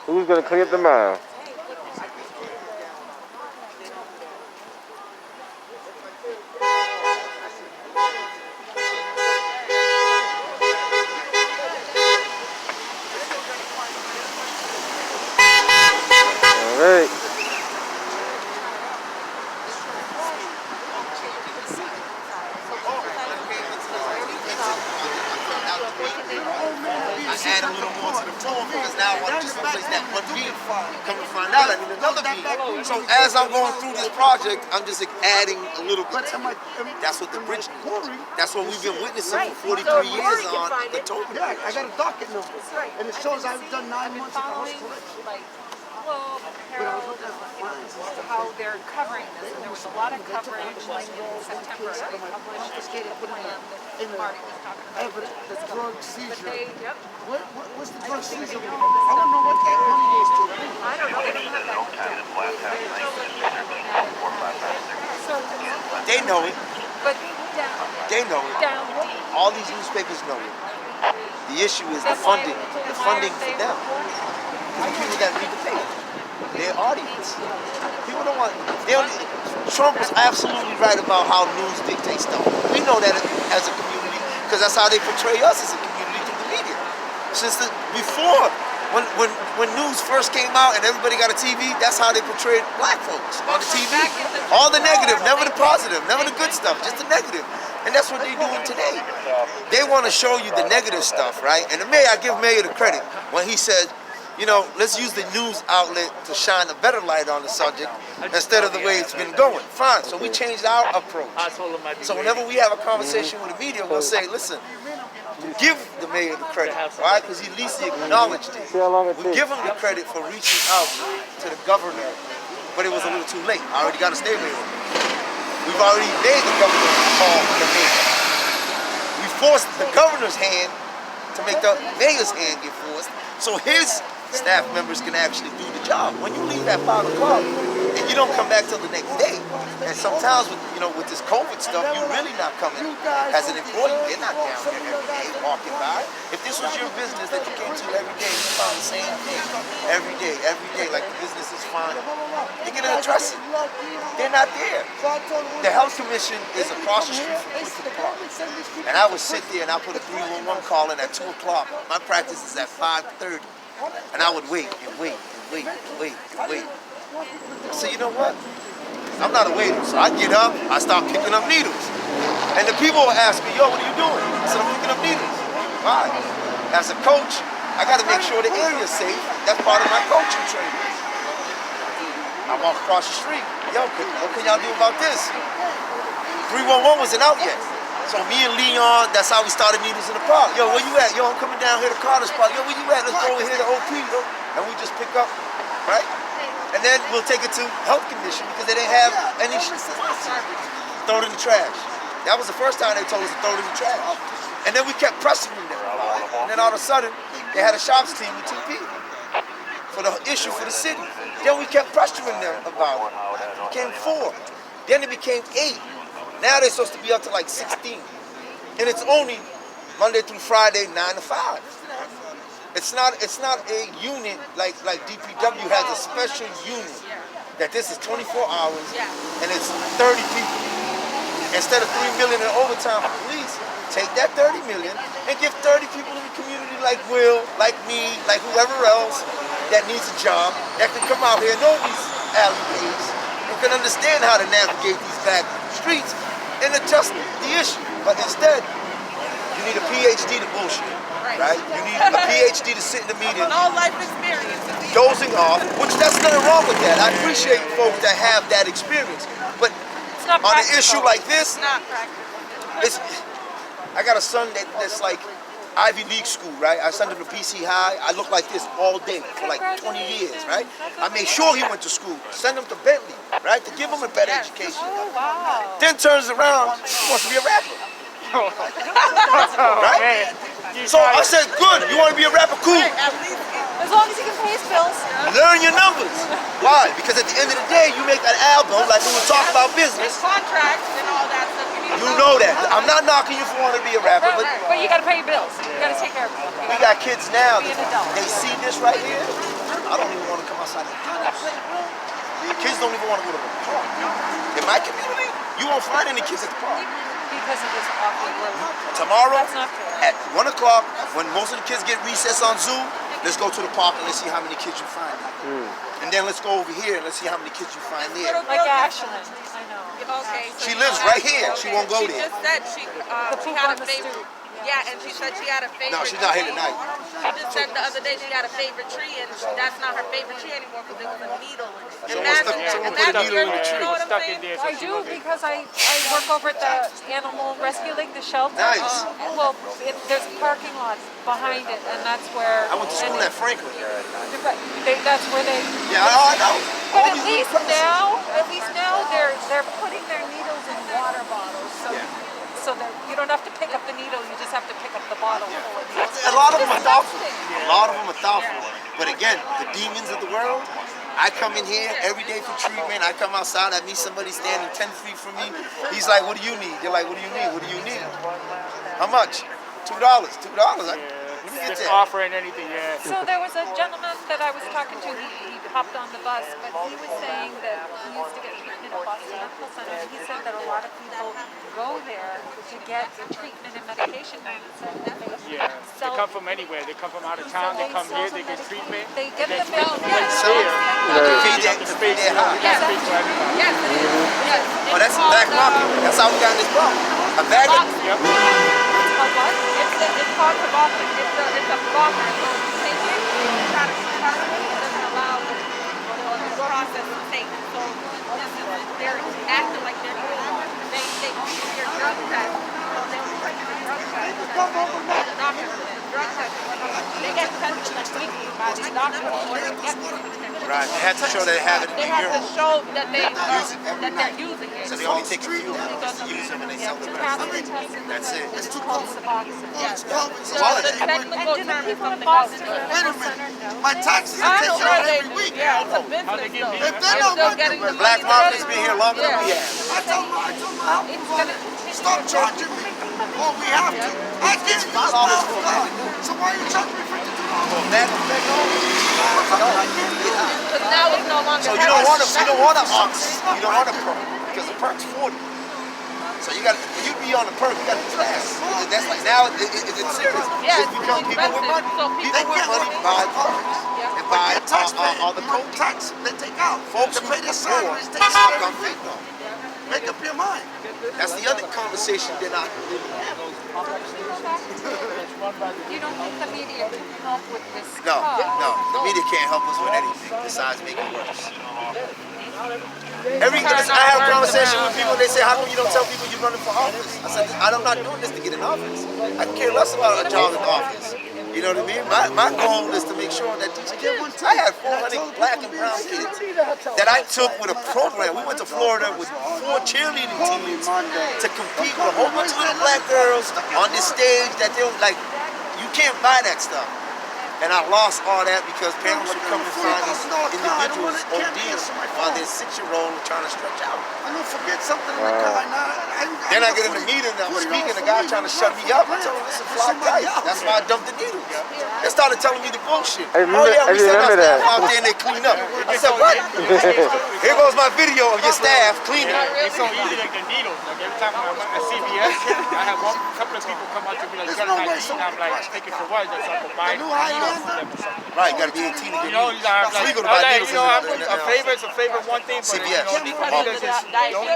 Who's gonna clean up the mile? All right. I add a little more to the floor because now I want to just replace that one beat. Come to find out, I need another beat. So as I'm going through this project, I'm just adding a little bit. That's what the bridge needs. That's what we've been witnessing for 43 years on the Tobin. Yeah, I got a docket number, and it shows I've done 9 months of house collection. Globe, Herald, how they're covering this, and there was a lot of coverage like in September. They published the plan that Marty was talking about. The drug seizure. But they, yep. What's the drug seizure? I don't know what that money is to. I don't know. They don't have that. They know it. But down, They know it. down All these newspapers know it. The issue is the funding for them. The people that read the paper, their audience. People don't want. Trump was absolutely right about how news dictates stuff. We know that as a community because that's how they portray us as a community through the media. Before, when news first came out and everybody got a TV, that's how they portrayed black folks on the TV. All the negative, never the positive, never the good stuff, just the negative. And that's what they're doing today. They want to show you the negative stuff, right? And the mayor, I give Mayor the credit when he said, you know, let's use the news outlet to shine a better light on the subject instead of the way it's been going. Fine, so we changed our approach. So whenever we have a conversation with the media, we'll say, listen, give the mayor the credit, right? Because he at least acknowledged it. We give him the credit for reaching out to the governor, but it was a little too late. I already got a stay away with him. We've already made the governor call the mayor. We forced the governor's hand to make the mayor's hand get forced, so his staff members can actually do the job. When you leave at 5 o'clock and you don't come back till the next day, and sometimes with this COVID stuff, you're really not coming as an employee. They're not down there every day walking by. If this was your business that you came to every day, you found the same thing every day, like the business is fine, you're gonna address it. They're not there. The health commission is across the street from Clifton Park, and I would sit there and I put a 311 call in at 2 o'clock. My practice is at 5:30. And I would wait and wait and wait and wait and wait. So you know what? I'm not a waiter. So I get up, I start picking up needles. And the people will ask me, yo, what are you doing? I said, I'm picking up needles. Why? As a coach, I got to make sure the area is safe. That's part of my coaching training. I walk across the street. Yo, what can y'all do about this? 311 wasn't out yet. So me and Leon, that's how we started Needles in the Park. Yo, where you at? Yo, I'm coming down here to Carter's Park. Yo, where you at? Let's go over here to OP. And we just pick up, right? And then we'll take it to health commission because they didn't have any throw it in the trash. That was the first time they told us to throw it in the trash. And then we kept pressing them. And then all of a sudden, they had a shops team with 2 people for the issue for the city. Then we kept pressuring them about it. It became 4. Then it became 8. Now they're supposed to be up to like 16. And it's only Monday through Friday, 9 to 5. It's not a unit like DPW has a special unit that this is 24 hours and it's 30 people. Instead of $3 million in overtime for police, take that 30 million and give 30 people in the community like Will, like me, like whoever else that needs a job, that can come out here, know these alleyways, and can understand how to navigate these back streets and adjust the issue. But instead, you need a PhD to bullshit, right? You need a PhD to sit in the meeting, all life experience. dozing off, which there's nothing wrong with that. I appreciate folks that have that experience. But It's not on an practical. issue like this, It's not practical. I got a son that's like Ivy League school, right? I sent him to PC High. I looked like this all day for like 20 years, right? I made sure he went to school. Send him to Bentley, right? To give him a better education. Oh, wow. Then turns around, he wants to be a rapper. Right? So I said, good, you want to be a rapper? Cool. As long as he can pay his bills. Learn your numbers. Why? Because at the end of the day, you make an album, like we were talking about business. Contracts and all that stuff. You need You know that. I'm not knocking you for wanting to be a rapper, but But you gotta pay your bills. You gotta take care of them. we got kids now. Be an adult. They see this right here. I don't even want to come outside and do this. Kids don't even want to go to the park. In my community, you won't find any kids at the park. Because of this awful world. Tomorrow That's not fair. at 1 o'clock, when most of the kids get recess on Zoom, let's go to the park and let's see how many kids you find there. And then let's go over here and let's see how many kids you find there. Like Ashland. I know. Okay. So She lives right here. She won't go She there. just said she poop had on a the favorite. stoop. Yeah, and she said she had a favorite. No, she's not here tonight. She just said the other day she had a favorite tree, and that's not her favorite tree anymore because there was a needle. Someone put a needle in the tree. You know what I'm Stuck saying? in there. I do because I work over at the Animal Rescue League, the shelter. Nice. Well, there's parking lots behind it, and that's where. I went to school and at Franklin. that's where they. Yeah, I know. But at least now they're putting their needles in water bottles, so that you don't have to pick up the needle, you just have to pick up the bottle full of needles. A lot of them are thoughtful. Disgusting. A lot of them are thoughtful. But again, the demons of the world, I come in here every day for treatment. I come outside, I meet somebody standing 10 feet from me. He's like, what do you need? They're like, what do you need? What do you need? How much? $2. $2. Let me get Just that. offering anything, yeah. So there was a gentleman that I was talking to, he hopped on the bus, but he was saying that he used to get treatment at Boston Medical Center, and he said that a lot of people go there to get treatment and medication medicine, and they Yeah. They come from anywhere. They come from out of town. They come here. They get treatment. They get and the then medication. To feed their heart. Yes, it is. Yes. Oh, that's a black market. That's how we got this problem. A bag of Yep. It's called what? It's called Suboxone. It's a blocker. So you take it, you try to suppress it, it doesn't allow the process to take. So they're acting like they're doing it. They do your drug test. So they will take your drug test. The doctor says drug test. They get tested like weekly by the doctor before they get treatment. right. They had to show that they have it in They their have to urine. show that they're using it. So they only take a few to use them and they sell the rest. That's it. It's called Suboxone. Yes. It's a So lot of the that. technical And do the term is people in something else. Boston Wait a Medical Center minute. know? My taxes are I'm taken sure out they every week. Yeah, it's a How they business get though. me? If they don't Still want getting to, the Black money. market's been here longer than we Yeah. have. I told my help It's provider, gonna continue. stop charging me. Oh, we have to. I can't use my stuff. So why you charging me $52? That effect Because now it's no longer. So you don't want an ox. You don't want a perk because the perk's 40. So you got when you be on the perk, you got to class. That's like now it's serious. Yeah, It's it's become people with money. expensive. So People with money buy perks and buy all the coke. Tax they take out. Folks To who pay their poor salaries, they stock stop on on fentanyl. Make up your mind. That's the other conversation they're not really having. You don't think the media can help with this? No, cause? no. The media can't help us with anything besides making it worse. I have a conversation with people, they say, how come you don't tell people you're running for office? I said, I'm not doing this to get in office. I care less about a job in office. You know what I mean? My goal is to make sure that these kids, I had 400 black and brown kids that I took with a program. We went to Florida with 4 cheerleading teams to compete with a whole bunch of little black girls on this stage that they were like, you can't buy that stuff. And I lost all that because parents would come and find these individuals ODing while their 6-year-old are trying to stretch out. I'm gonna forget something in the car. Then I get in the meeting and I'm speaking, the guy trying to shut me up. I tell him, listen, fly tight. That's why I dumped the needles. They started telling me the bullshit. I remember- we I sent our remember staff that. out there and they clean up. I said, what? Here goes my video of your staff cleaning. It's so easy like the needles. Like every time I went to CVS, I have a couple of people come up to me like, you got an ID? And I'm like, thinking for what? That's like, buy needles for them or something. Right, you gotta be 18 to get You know, needles. I'm It's like, legal to buy needles a favor is a favor one thing, but CVS. you know, needles is don't,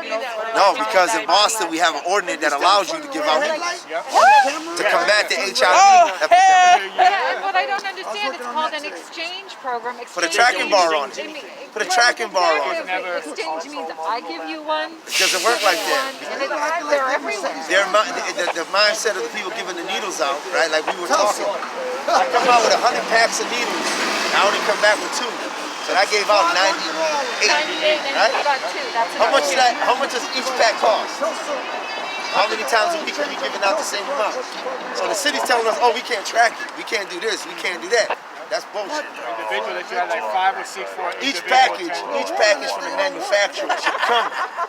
No, because in Boston we have an ordinance that allows you to give out needles to combat the HIV epidemic. Yeah, what I don't understand, it's called an exchange program. Put a tracking bar on it. Put a tracking bar on it. Exchange means I give you one. It doesn't work like that. And they're everywhere. The mindset of the people giving the needles out, right? Like we were talking. I come out with 100 packs of needles. I only come back with 2. So I gave out 98. 98 and Right? you got 2. That's How much does each pack cost? How many times a week are we giving out the same amount? So the city's telling us, oh, we can't track it. We can't do this. We can't do that. That's bullshit. Individual that you have like 5 or 6 for Each individual package tank. from the manufacturer should come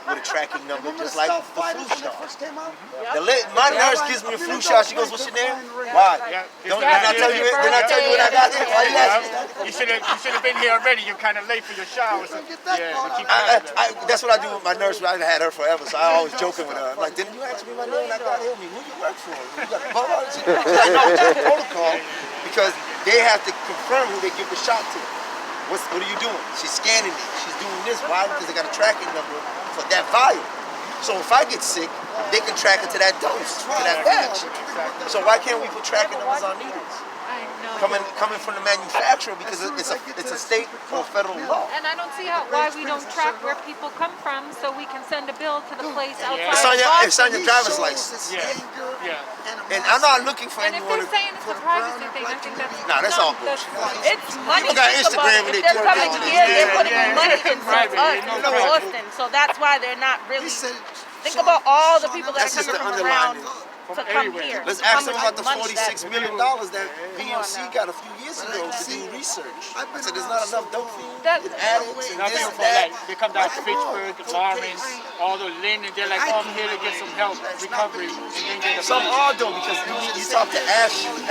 with a tracking number, Remember just the like Stealth the fighters flu when they shot. first came out? My nurse gives me a flu shot. She goes, "What's your name?" Why? Didn't I tell you? Didn't I tell you when I got here? Why you asking? You should have been here already. You're kind of late for your shower. So, yeah, we keep That's what I do with my nurse. I had her forever, so I always joking with her. I'm like, "Didn't you ask me my name when I got here? I mean, who you work for? You got a bug on?" She's like, "No, it's a protocol because they have to confirm who they give the shot to. What are you doing?" She's scanning it. She's doing this. Why? Because they got a tracking number for that vial. So if I get sick, they can track it to that dose, to that batch. So why can't we put tracking numbers on needles? I know. Coming from the manufacturer because it's a state or federal law. And I don't see why we don't track where people come from so we can send a bill to the place outside It's on of your, Boston. it's on your driver's license. And I'm not looking for And if anyone they're saying it's a privacy thing, I think that's Nah, that's all that's- It's money. People got Think about Instagram it. and If they they're twerk coming on it. here, they're putting Yeah, money yeah. into Private, us, yeah, into private. Boston. So that's why they're not really. He said, Think about all the people that That's are just coming the from around underlining. to come everywhere. here. Let's to ask come them and about the money $46 that- million that BMC got a few years ago to do research. I said there's not enough dope fiends That- and addicts and Now this people and from that. like, they come down to Fitchburg, Lawrence, all the Lynn, and they're like, oh, I'm here to get some help, recovery, and then get a Some are though because you talk to Ashley,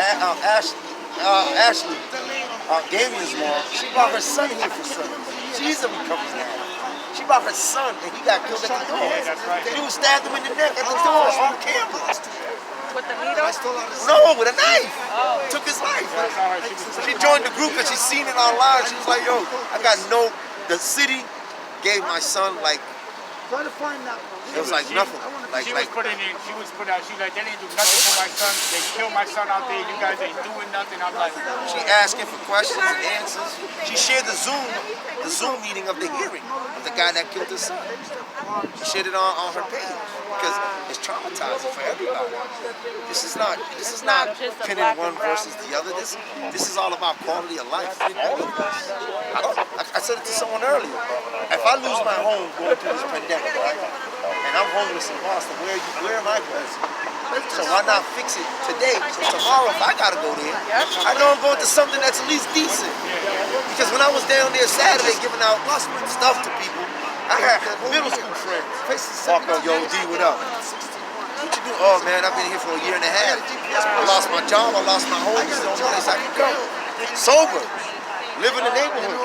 Damien's mom. She brought her son here for service. She's a recovery addict. She brought her son and he got killed at the door. Yeah, that's right. Dude stabbed him in the neck at the door on camera. with the needle. No, with a knife. Took his life. That's all right. She was She joined the group because she seen it online. She was like, yo, I got no, the city gave my son like, try to find that one. it was like nothing. She was putting out, she like, they didn't do nothing for my son. They killed my son out there. You guys ain't doing nothing. I'm like, She asking for questions and answers. She shared the Zoom meeting of the hearing of the guy that killed his son. She shared it on her page because it's traumatizing for everybody. This is not just a pinning black one and brown. versus the other. This is all about quality of life. All of us. I said it to someone earlier. If I lose my home going through this pandemic, right, and I'm homeless in Boston, where am I going? So why not fix it today? So tomorrow, if I gotta go there, I know I'm going to something that's at least decent. Because when I was down there Saturday giving out stuff to people, I had middle school friends walk up, yo, D, what up? What you do? Oh man, I've been here for a year and a half. I lost my job, I lost my home. This is the only place I can go. Sober. Live in the neighborhood.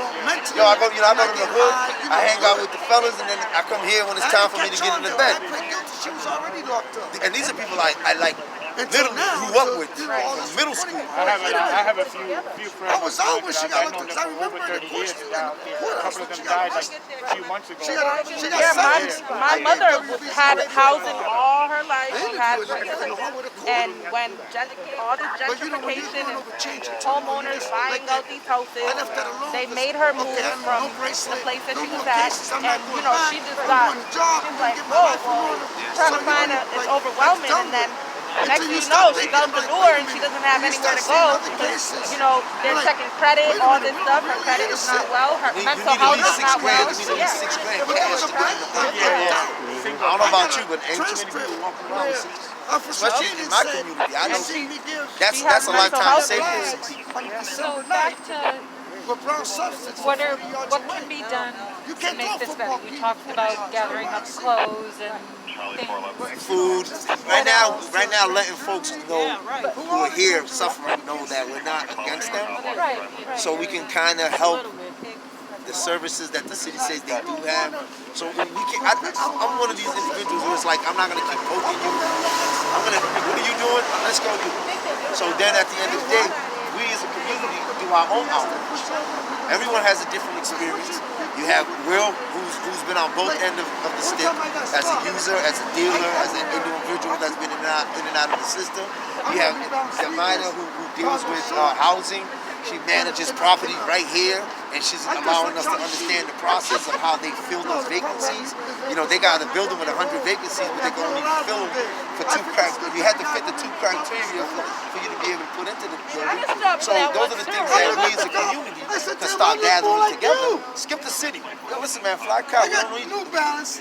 Yo, I go to the hood, I hang out with the fellas, and then I come here when it's time for me to get in the bed. She was already locked up. And these are people I literally grew up with from middle school. I have a few friends. I was out when she got I've known looked them up. 'Cause I for over remember 30 the years question. now. A couple of them died like a few months ago. She got Yeah, my mother had housing all her life. She had and when all the gentrification and homeowners buying out these houses, they made her move from the place that she was at, and you know she just got. She's like, whoa, well, trying to find it's overwhelming, and then. Next thing you know, she goes to the door and she doesn't have anywhere to go because, you know, they're checking credit, all this stuff. Her credit is not well. Her mental health is not well. Yeah. $6 grand cash to bring the thing. I don't know about you, but ain't too many people walking around with $6. Especially in my community. I know that's a lifetime savings. So back to what can be done to make this better? You talked about gathering up clothes and things. Food. Right now, letting folks know who are here suffering know that we're not against them. Right. So we can kind of help the services that the city says they do have. So we can. I'm one of these individuals who is like, I'm not gonna keep poking you. What are you doing? Let's go do it. So then at the end of the day, we as a community do our own outreach. Everyone has a different experience. You have Will, who's been on both ends of the stick, as a user, as a dealer, as an individual that's been in and out of the system. You have Jamina, who deals with housing. She manages property right here, and she's allowing us to understand the process of how they fill those vacancies. You know, they got a building with 100 vacancies, but they can only fill them for 2 criteria. You had to fit the 2 criteria for you to be able to put into the building. So those are the things that we as a community can start gathering together. Skip the city. Yo, listen, man, fly cow. We don't need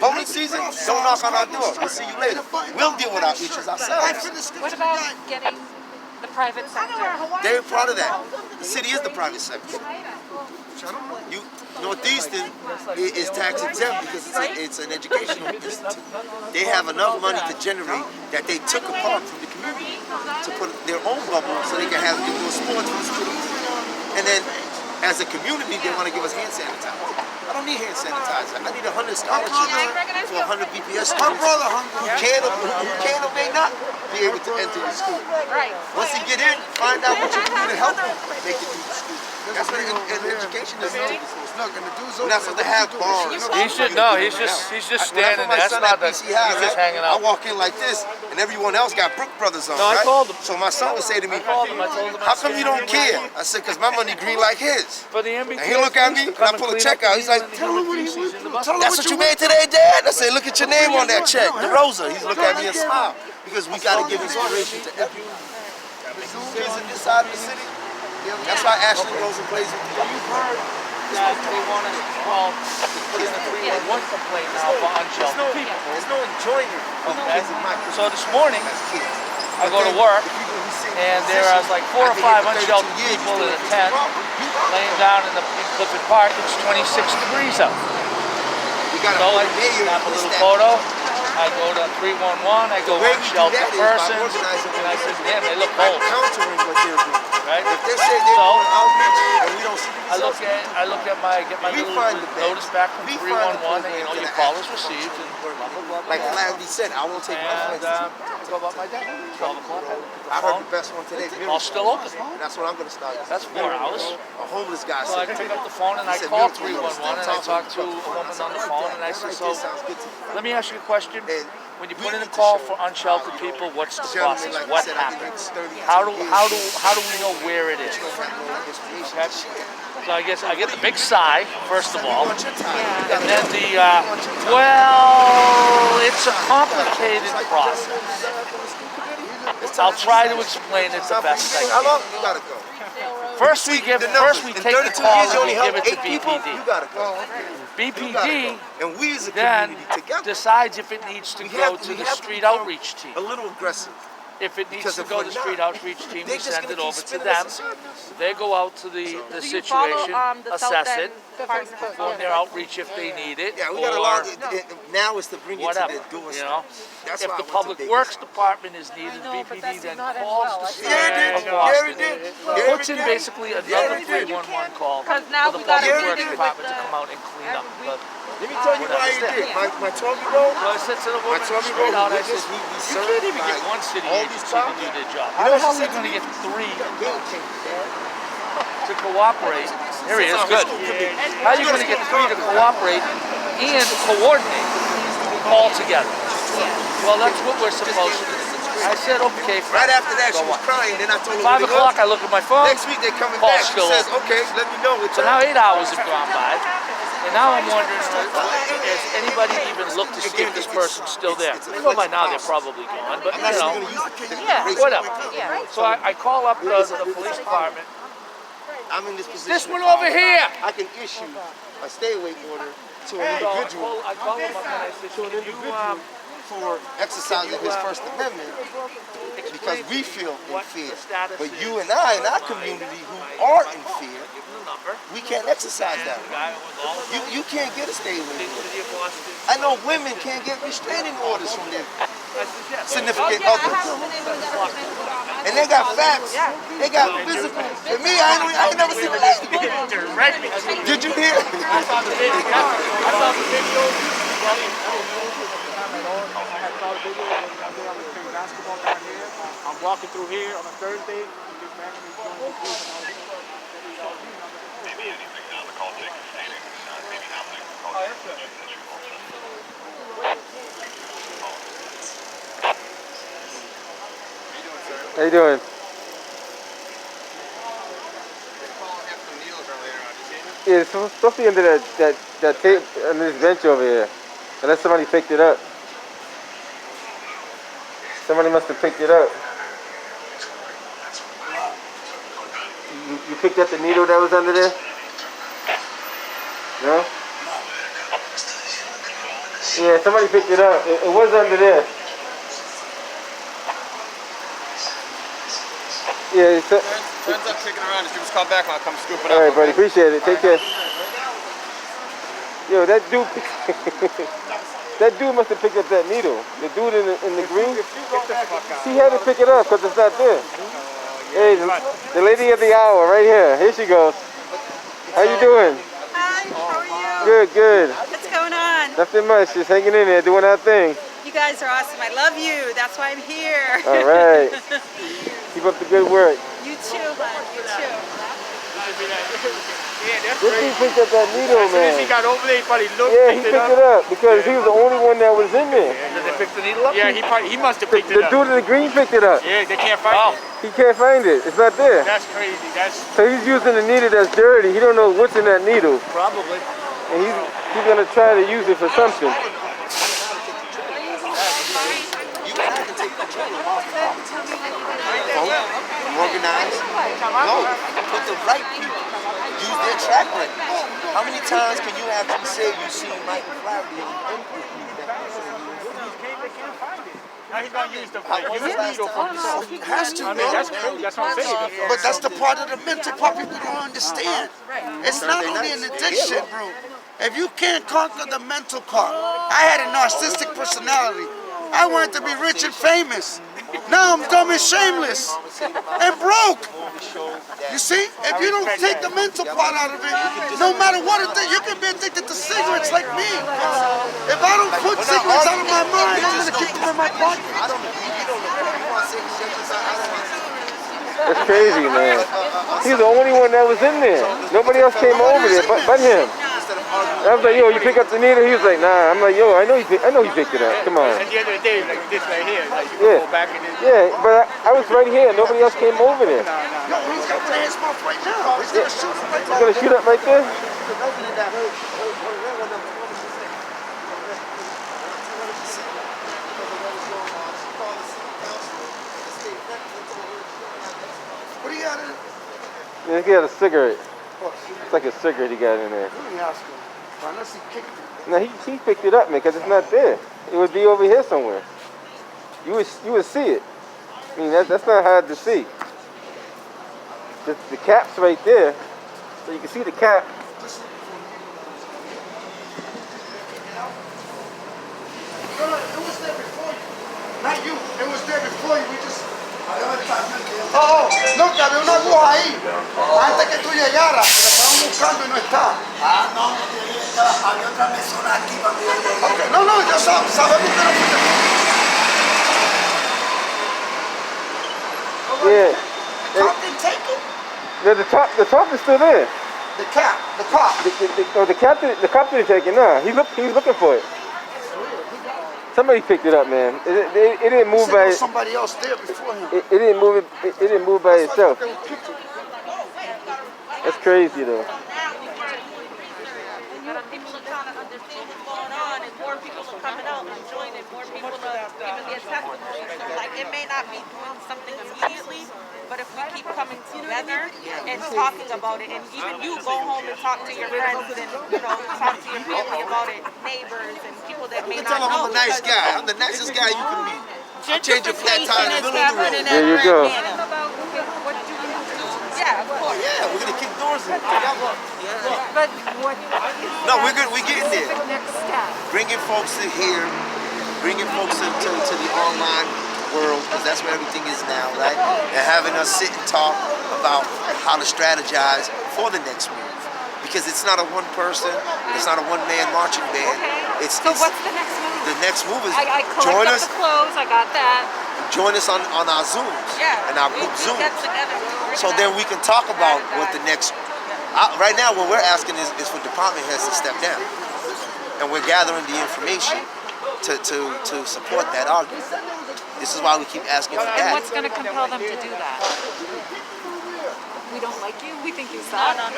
voting season. Don't knock on our door. We'll see you later. We'll deal with our issues ourselves. What about getting the private sector. They're part of that. The city is the private sector. You Northeastern is tax exempt because it's an educational institute. They have enough money to generate that they took apart from the community to put their own bubble so they can have indoor sports for the students. And then as a community, they want to give us hand sanitizer. I don't need hand sanitizer. I need 100 scholarships for 100 BPS students who can or may not be able to enter the school. Right. Once they get in, find out what you can do to help them make it through the school. That's what education is. Look, and the dude's We're not supposed to have bars. He's just standing there. That's not that. He's just hanging I out. walk in like this, and everyone else got Brook Brothers on. No, I right? called him. So my son would say to me, I told him "How come you don't care?" I said, "Cause my money green like his." For the MBTA, And he look at me, and I pull a check out. He's like, "Tell him what he was doing." "That's what you made today, Dad?" I said, "Look at your name on that check, DeRosa." He's looking at me and smile because we got to give inspiration to everyone. Kids in this side of the city. That's why Ashley Rosen plays with the You've heard that they want to put in a 311 complaint now for unsheltered people. There's no enjoyment of Okay. kids in my So this morning, as kids. I go to work, and there are like 4 or 5 unsheltered people in a tent laying down in Clifford Park. It's 26 degrees out. We got So I snap a little photo. I go to 311. I go unsheltered persons, and I said, "Damn, they look cold." Countering what they're doing. Right? If they say they're So, doing outreach and we don't see the I results, get my We little find the best. notice back from We find the 311, and you know, programs your that call actually is received, and blah, blah, blah, blah. like Flaherty said, I won't take my And friends. go about my day. 12 o'clock, I look at the I heard phone. the best one today. All still open. That's what I'm going to start. That's 4 hours. A homeless guy So I said, pick up the phone and I He said, call "Miracle, 311 and I talk to a woman on the phone and I say, "So, sounds good to me." let me ask you a question. And When you we put in a need to call show for unsheltered people, what's the gentlemen, process? like you What said, I've been happens? here 30 How do years. we know where it is? You don't have no information. Okay. So I guess I get the big sigh first of all, You want your time. You gotta and then know. the You want your time. well, it's a complicated process. I'll try to explain it the best I How can. long you gotta go? First we take the call and we give it to people, you BPD. gotta go. You gotta BPD go. And we as a then community together, decides if it needs to we go have to the become street outreach team. a little aggressive. If it needs Because to if go we're to the street not, outreach team, they're we just send gonna it keep over to spinning them. us in circles. They go out to the Do you follow situation, the assess South it, End partnership? perform their outreach if they need it, Yeah, we got a or lot. Now it's to bring it to whatever, the doorstep. you know. That's If why I the went to public Vegas. works department is needed, know, but BPD that's then not as calls well. the I city Yeah, it of did. Yeah, Boston, it did. puts in basically another 311 call for 'Cause now the we gotta public read works it with department to the- come out and clean up. But Let me tell you Whatever. why he did. My 12-year-old. so I said to the My woman 12-year-old straight out, I witness, said, we you served can't even by get one city all these agency to problems. do their job. You How know the hell what are you she going to said get to me? 3 Bill came there. to cooperate? Here he is, good. How are you going to get 3 to cooperate and coordinate all together? Well, that's what we're supposed to do. I said, okay, fine. Right after that, she Go was on. crying. Then I told her 5 what it o'clock, was. I look at my phone. Next week they're coming Call's back. She still says, open. okay, let me know. What So now 8 hours have gone by, and now I'm wondering, has anybody even looked to see if this person's still there? I know by now they're probably gone, but I'm not you even know, going to use it. Yeah. whatever. So I call up the police department. I'm in this position. This one over here. I can issue a stay away order to an individual I call him up and I said, can you for exercising his First Amendment because we feel in fear. But you and I in our community who are in fear, we can't exercise that. You can't get a stay away order. I know women can't get restraining orders from their significant others. And they got facts. They got physical. And me, I ain't never seen a lady. Did you hear? I saw the video. I saw the video. I saw the video when I was playing basketball down here. I'm walking through here on a Thursday. This man is doing the food and I was maybe anything now. The call taking stating maybe happening. How you doing? Yeah, it's supposed to be under that tape under this bench over here. Unless somebody picked it up. Somebody must have picked it up. You picked up the needle that was under there? No? Yeah, somebody picked it up. It was under there. Yeah. So, Turns up kicking around. If you just call back, I'll come scoop it up. all right, buddy. Appreciate it. Take care. Yo, that dude. That dude must have picked up that needle. The dude in the green. He had to pick it up because it's not there. Hey, the lady of the hour right here. Here she goes. How you doing? Hi, how are you? Good, good. What's going on? Nothing much. Just hanging in there, doing our thing. You guys are awesome. I love you. That's why I'm here. All right. Keep up the good work. You too, hon. You too. This dude picked up that needle, As soon as he man. got over there, he probably looked, Yeah, he picked picked it up because he was the only one that was in there. Did they pick the needle up? Yeah, he must have picked it The up. dude in the green picked it up. Yeah, they can't find Oh. it. He can't find it. It's not there. That's crazy. That's So he's using a needle that's dirty. He don't know what's in that needle. Probably. And he's gonna try to use it for something. You have to take control of our organize. No, put the right people. Use their track record. How many times can you have them say you see Michael Flaherty and now he's gonna use the How- use when's the needle last from time the you saw soul. Has to, I mean, bro. that's crazy. That's what I'm saying. But that's the part of the mental part people don't understand. It's not only an addiction, bro. If you can't conquer the mental part, I had a narcissistic personality. I wanted to be rich and famous. Now I'm dumb and shameless and broke. You see, if you don't take the mental part out of it, no matter what it is, you can be addicted to cigarettes like me. If I don't put cigarettes out of my mind, I'm gonna keep them in my pocket. I don't know. You don't know. You want to say I don't want to. That's crazy, man. He's the only one that was in there. Nobody else came over there but him. I was like, yo, you pick up the needle? He was like, nah. I'm like, yo, I know he picked it up. Come on. At the end of the day, like this right here, like you Yeah. can go back and then. Yeah, but I was right here. Nobody else came over there. No, he's over his mouth right now. He's gonna shoot him right He's now. gonna shoot up right there? What do you got in it? Yeah, he had a cigarette. It's like a cigarette he got in there. Let me ask him. Unless he kicked it. No, he picked it up, man, because it's not there. It would be over here somewhere. You would see it. I mean, that's not hard to see. The cap's right there, so you can see the cap. No, it was there before you. Not you. It was there before you. We just. No, que había una aguja ahí. Antes que tú llegaras, que la estaban buscando y no está. No, había otra persona aquí cuando yo llegué. Okay. No, ya sabemos que no fuiste. Yeah. Top didn't take it. The top is still there. The cap, the cop. The cop didn't take it. Nah, he was looking for it. Somebody picked it up, man. It didn't move Said by. there was somebody else there before him. It didn't move. It didn't move by itself. That's crazy though. People are trying to understand what's going on, and more people are coming out and joining, more people are giving their testimony. So, like, it may not be doing something immediately, but if we keep coming together and talking about it, and even you go home and talk to your friends and, talk to your family about it, neighbors and people that may You not tell them know. I'm a nice because guy. I'm the nicest guy you can meet. I'll change your flat tire in the middle of the road. There you go. About what do we do? Yeah, of course. Yeah, we're gonna kick doors in together. But what No, we're good. We're getting there. the next step? Bringing folks to here, bringing folks to the online world, because that's where everything is now, right? And having us sit and talk about how to strategize for the next move. Because it's not a one person, it's not a one man marching band. Okay. It's What's the next move? the next move is I join collect up us, the clothes. I got that. join us on our Zooms Yeah. and our We group get Zooms. together. So then we can talk about what the next. Right now, what we're asking is for department heads to step down, and we're gathering the information to support that argument. This is why we keep asking for And that. what's going to compel them to do that? We don't like you. We think you suck. No.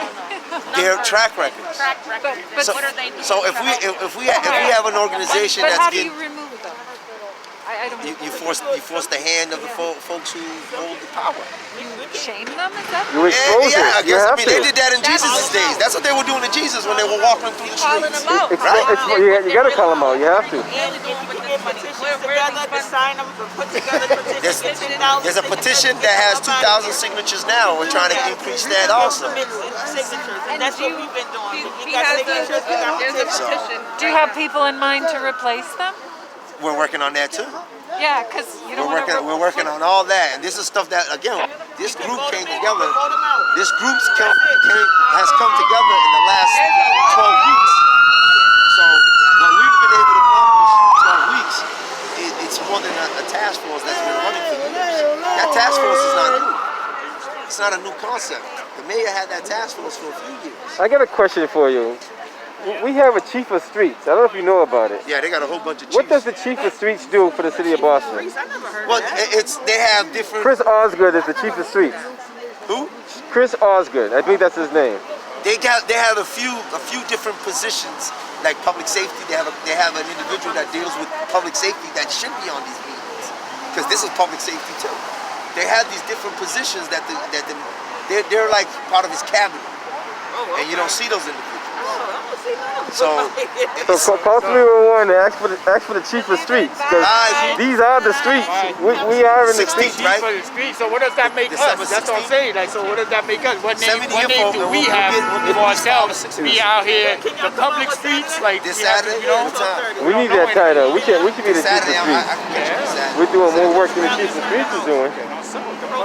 Their track records. Track record. But So, what are they doing? so if we have an organization But how that's do you getting, remove them? I don't. you force the hand of the folks who hold the power. You shame them? Is that? You expose Yeah, I it. You guess. I have mean, to. they did that in Jesus' days. That's what they were doing to Jesus when they were walking through the Calling streets. them out. You gotta call them out. You have to. And if you get petitions together to sign them, put together petitions. There's a petition that has 2,000 signatures now. We're trying to increase that also. Signatures, and that's what we've been doing. He has signatures, we got there's a petitions. petition. Do you have people in mind to replace them? We're working on that too. Yeah, because you don't want to. We're working on all that, and this is stuff that again, this group came together. This group has come together in the last 12 weeks. So what we've been able to accomplish 12 weeks, it's more than a task force that's been running for years. That task force is not new. It's not a new concept. The mayor had that task force for a few years. I got a question for you. We have a chief of streets. I don't know if you know about it. Yeah, they got a whole bunch of chiefs. What does the chief of streets do for the city of Boston? Well, they have different. Chris Osgood is the chief of streets. Who? Chris Osgood. I think that's his name. They have a few different positions, like public safety. They have an individual that deals with public safety that should be on these meetings, because this is public safety too. They have these different positions that they're like part of his cabinet, and you don't see those individuals. So call 311 and ask for the chief of streets, because these are the streets. We are in the streets, right? For the streets. So what does that make us? That's what I'm saying. Like, so what does that make us? What name do we have for ourselves? We out here, the public streets, like this we have to, Saturday, you know. We need that title. We can be the chief of Saturday, I streets. can get you this Saturday. We're doing more work than the chief of streets is doing.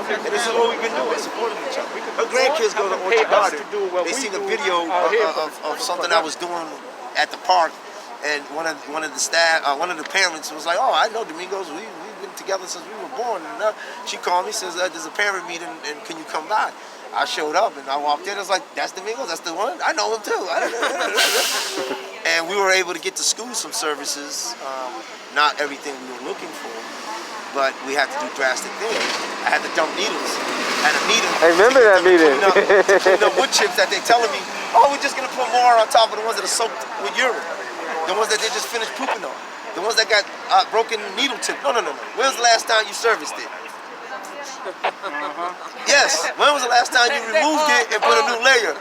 And this is what we've been doing, supporting each other. Her grandkids go to Orchard Garden. They seen a video of something I was doing at the park, and one of the parents was like, "Oh, I know Domingos. We've been together since we were born." And she called me, says, "There's a parent meeting, and can you come by?" I showed up, and I walked in. I was like, "That's Domingos. That's the one. I know him too." And we were able to get to school some services, not everything we were looking for. But we had to do drastic things. I had to dump needles at a meeting. I remember that meeting. To clean up wood chips that they're telling me, oh, we're just gonna put more on top of the ones that are soaked with urine. The ones that they just finished pooping on. The ones that got broken needle tip. No. When was the last time you serviced it? Yes. When was the last time you removed it and put a new layer?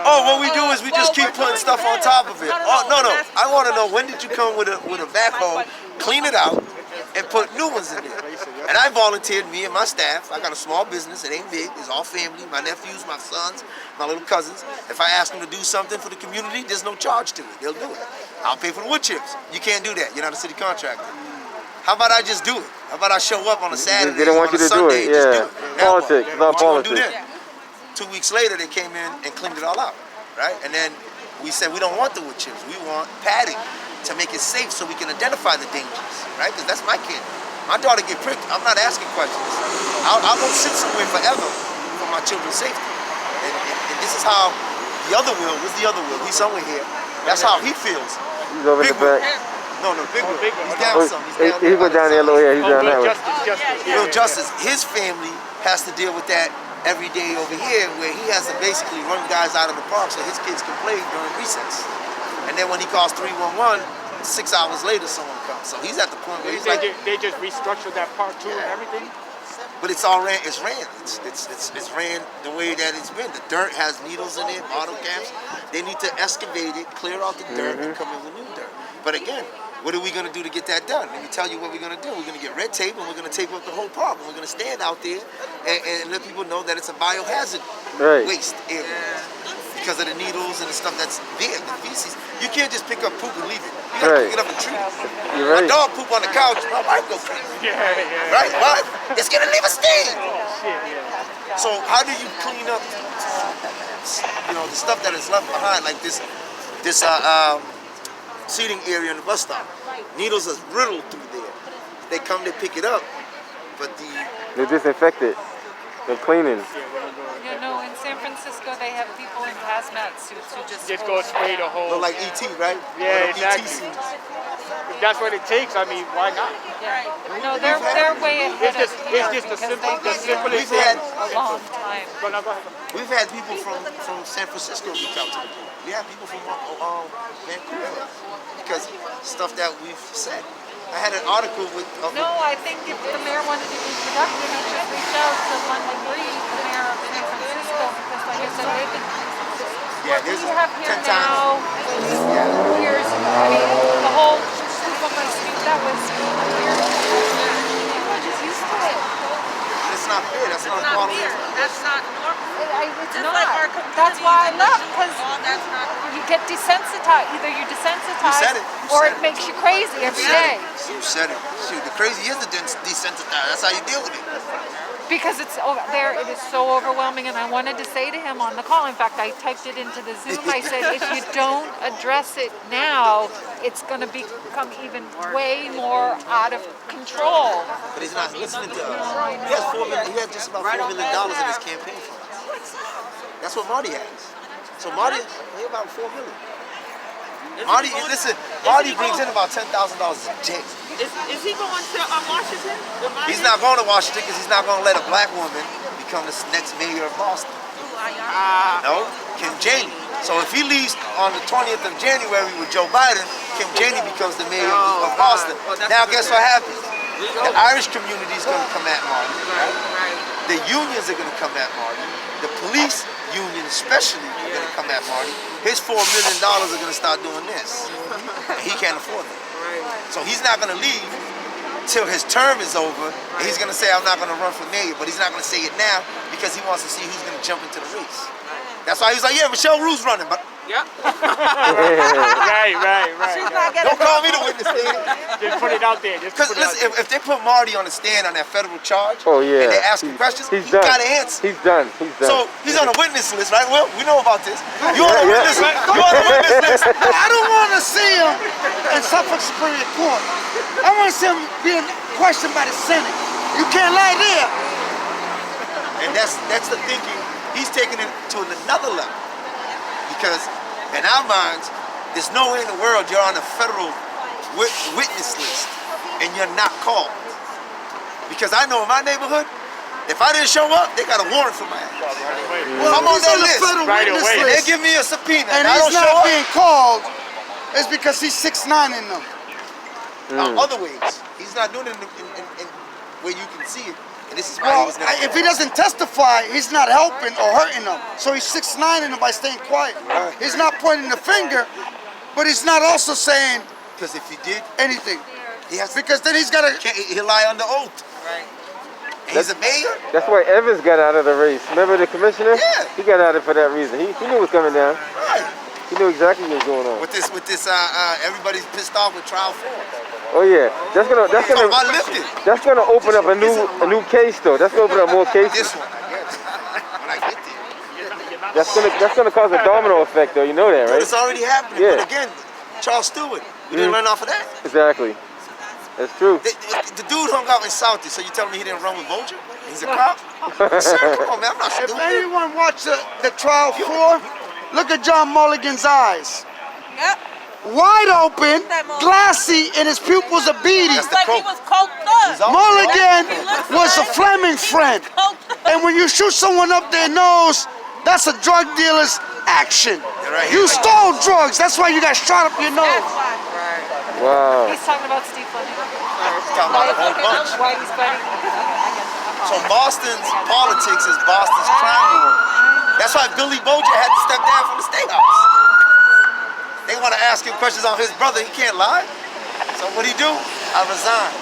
Oh, what we do is we just keep putting stuff on top of it. Oh, no. I want to know, when did you come with a backhoe, clean it out, and put new ones in there? And I volunteered, me and my staff. I got a small business. It ain't big. It's all family. My nephews, my sons, my little cousins. If I ask them to do something for the community, there's no charge to it. They'll do it. I'll pay for the wood chips. You can't do that. You're not a city contractor. How about I just do it? How about I show up on a Saturday, They don't want on you a to do Sunday, it. and just do Yeah. it? Now Politics. what? It's not What you gonna do politics. then? 2 weeks later, they came in and cleaned it all out, right? And then we said, we don't want the wood chips. We want padding to make it safe so we can identify the dangers, right? Because that's my kid. My daughter get pricked. I'm not asking questions. I'll go sit somewhere forever for my children's safety. And this is how the other Will, where's the other Will? He's somewhere here. That's how he feels. He's over in the back. No, Big Will. He's down some. He went down there a little here. He's down that way. Will Justice, his family has to deal with that every day over here, where he has to basically run guys out of the park so his kids can play during recess. And then when he calls 311, 6 hours later someone comes. So he's at the point where he's like, They just restructured that part too and everything. but it's all ran. It's ran. It's ran the way that it's been. The dirt has needles in it, bottle caps. They need to excavate it, clear out the dirt, and come in with new dirt. But again, what are we going to do to get that done? Let me tell you what we're going to do. We're going to get red tape, and we're going to tape up the whole park. And we're going to stand out there and let people know that it's a biohazard waste area because of the needles and the stuff that's there, the feces. You can't just pick up poop and leave it. You got to pick it up and treat it. You're right. My dog poop on the couch, my wife goes crazy. Right? Why? It's going to leave a stain. So how do you clean up, the stuff that is left behind, like this seating area in the bus stop? Needles are riddled through there. They come, they pick it up, but They disinfect it. They're cleaning. In San Francisco they have people in hazmat suits who just go spray the whole. look like ET, right? Yeah, ET exactly. scenes. If that's what it takes, I mean, why not? No, they're way ahead It's of here just the because simplest they've been We've doing had- it a long time. We've had people from San Francisco reach out to the group. We have people from Vancouver because stuff that we've said. I had an article with. No, I think if the mayor wanted to be productive, he should reach out to London Breed, the mayor of San Francisco, because like I said, they've been Yeah, what there's we have here 10 times. now, years, I mean, the whole Sleep on My Street, that was years. People are just used to it. It's not fair. That's not a Not part of fair. it. That's not normal. It's Just not. like our community. That's why I left, because That's not normal. you get desensitized. Either you're desensitized You said it. You or said it it. makes you crazy every day. You said it. Shoot, the crazy is the desensitized. That's how you deal with it. Because it's over there, it is so overwhelming, and I wanted to say to him on the call. In fact, I typed it into the Zoom. I said, if you don't address it now, it's going to become even way more out of control. But he's not listening to us. He has he had just about $4 million in his campaign funds. That's what Marty has. So Marty, he about $4 million. Marty, listen, Marty brings in about $10,000 a day. Is he going to Washington? He's not going to Washington because he's not going to let a black woman become the next mayor of Boston. No, Kim Janey. So if he leaves on the 20th of January with Joe Biden, Kim Janey becomes the mayor of Boston. Now guess what happens? The Irish community is going to come at Marty. The unions are going to come at Marty. The police union especially are going to come at Marty. His $4 million are going to start doing this. And he can't afford it. So he's not going to leave till his term is over. And he's going to say, I'm not going to run for mayor. But he's not going to say it now because he wants to see who's going to jump into the race. That's why he's like, yeah, Michelle Rue's running. But Yeah. Right. don't call me the witness, man. Just put it out there. Just Because put it out listen, if they put Marty on the stand on that federal charge, Oh yeah. and they ask him questions, He's he done. got to answer. He's done. He's done. So he's on a witness list, right? Well, we know about this. You on a witness list? You on a witness list? I don't want to see him in Suffolk Superior Court. I want to see him being questioned by the Senate. You can't lie there. And that's the thinking. He's taking it to another level. Because in our minds, there's no way in the world you're on a federal witness list and you're not called. Because I know in my neighborhood, if I didn't show up, they got a warrant for my ass. Well, I'm on he's that on the list. federal Right witness away. And they list, give me a subpoena and I don't he's show not up. being called. It's because he's 6'9" in them. Other ways. He's not doing it in where you can see it. And this is why he Well, was never if he doesn't testify, he's not helping or hurting them. So he's 6'9" in them by staying quiet. Right. He's not pointing the finger, but he's not also saying Because if he did, anything. he has to, Because then he's got to. he'll lie under oath. Right. And he's a mayor. That's why Evans got out of the race. Remember the commissioner? Yeah. He got out of it for that reason. He knew what was coming down. Right. He knew exactly what was going on. With this, everybody's pissed off with trial 4. Oh yeah. That's gonna Talking about lifted. that's gonna open up a new case though. That's gonna open up more cases. This one, I guess. When I get there. That's gonna cause a domino effect though. You know that, But right? it's already happening. Yeah. But again, Charles Stewart, we didn't learn off of that. Exactly. That's true. The dude hung out in Southie, so you telling me he didn't run with Bolger? He's a cop? Sir, come on, man, I'm not If stupid. anyone watched the trial 4, look at John Mulligan's eyes. Yep. Wide open, glassy, and his pupils are beady. That's Like he was coked up. Mulligan was a Fleming friend. And when you shoot someone up their nose, that's a drug dealer's action. right. You stole drugs, that's why you got shot up your nose. That's why. Wow. He's talking about Steve Fleming. Talking about a whole bunch. Why he's fighting. So Boston's politics is Boston's crime war. That's why Billy Bolger had to step down from the State House. They want to ask him questions on his brother. He can't lie. So what'd he do? I resigned.